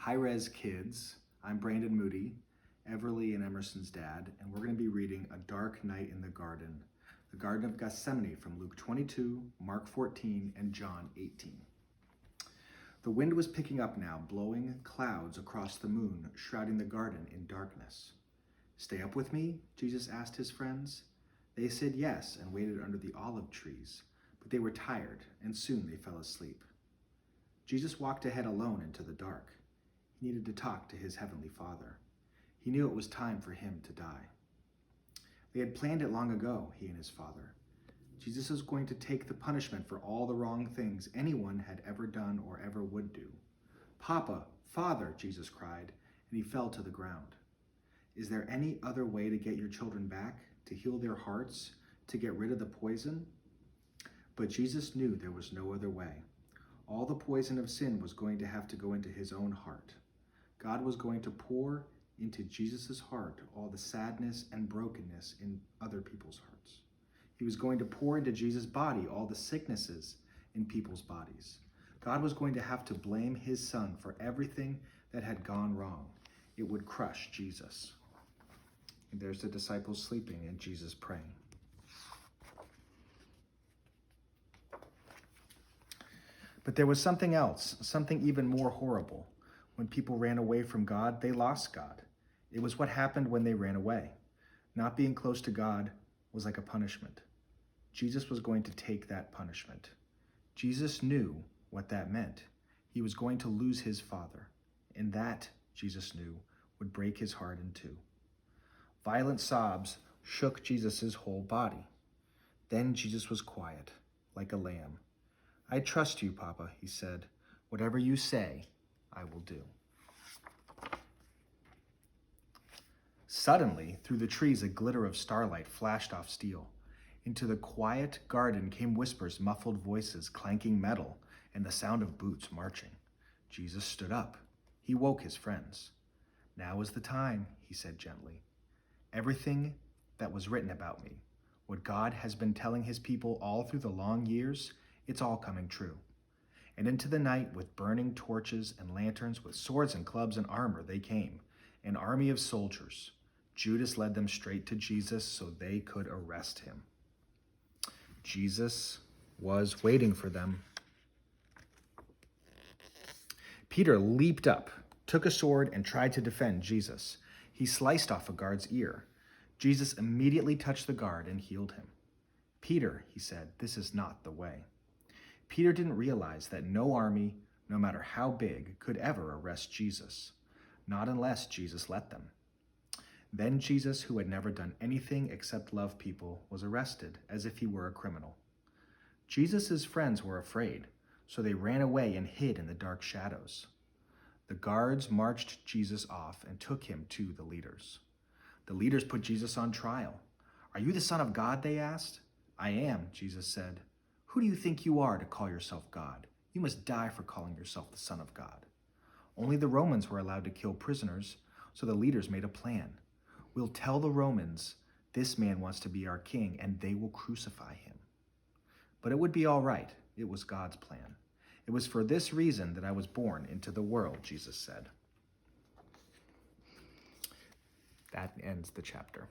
Hi, ResKids. I'm Brandon Moody, Everly and Emerson's dad, and we're going to be reading A Dark Night in the Garden of Gethsemane from Luke 22, Mark 14, and John 18. The wind was picking up now, blowing clouds across the moon, shrouding the garden in darkness. "Stay up with me?" Jesus asked his friends. They said yes and waited under the olive trees, but they were tired, and soon they fell asleep. Jesus walked ahead alone into the dark. He needed to talk to his heavenly Father. He knew it was time for him to die. They had planned it long ago, he and his Father. Jesus was going to take the punishment for all the wrong things anyone had ever done or ever would do. "Papa, Father," Jesus cried, and he fell to the ground. "Is there any other way to get your children back, to heal their hearts, to get rid of the poison?" But Jesus knew there was no other way. All the poison of sin was going to have to go into his own heart. God was going to pour into Jesus' heart all the sadness and brokenness in other people's hearts. He was going to pour into Jesus' body all the sicknesses in people's bodies. God was going to have to blame his son for everything that had gone wrong. It would crush Jesus. And there's the disciples sleeping and Jesus praying. But there was something else, something even more horrible. When people ran away from God, they lost God. It was what happened when they ran away. Not being close to God was like a punishment. Jesus was going to take that punishment. Jesus knew what that meant. He was going to lose his Father, and that, Jesus knew, would break his heart in two. Violent sobs shook Jesus' whole body. Then Jesus was quiet, like a lamb. "I trust you, Papa," he said. "Whatever you say, I will do." Suddenly, through the trees, a glitter of starlight flashed off steel. Into the quiet garden came whispers, muffled voices, clanking metal, and the sound of boots marching. Jesus stood up. He woke his friends. "Now is the time," he said gently. "Everything that was written about me, what God has been telling his people all through the long years, it's all coming true." And into the night, with burning torches and lanterns, with swords and clubs and armor, they came, an army of soldiers. Judas led them straight to Jesus so they could arrest him. Jesus was waiting for them. Peter leaped up, took a sword, and tried to defend Jesus. He sliced off a guard's ear. Jesus immediately touched the guard and healed him. "Peter," he said, "this is not the way." Peter didn't realize that no army, no matter how big, could ever arrest Jesus, not unless Jesus let them. Then Jesus, who had never done anything except love people, was arrested as if he were a criminal. Jesus' friends were afraid, so they ran away and hid in the dark shadows. The guards marched Jesus off and took him to the leaders. The leaders put Jesus on trial. "Are you the Son of God?" they asked. "I am," Jesus said. "Who do you think you are to call yourself God? You must die for calling yourself the Son of God." Only the Romans were allowed to kill prisoners, so the leaders made a plan. "We'll tell the Romans this man wants to be our king, and they will crucify him." But it would be all right. It was God's plan. "It was for this reason that I was born into the world," Jesus said. That ends the chapter.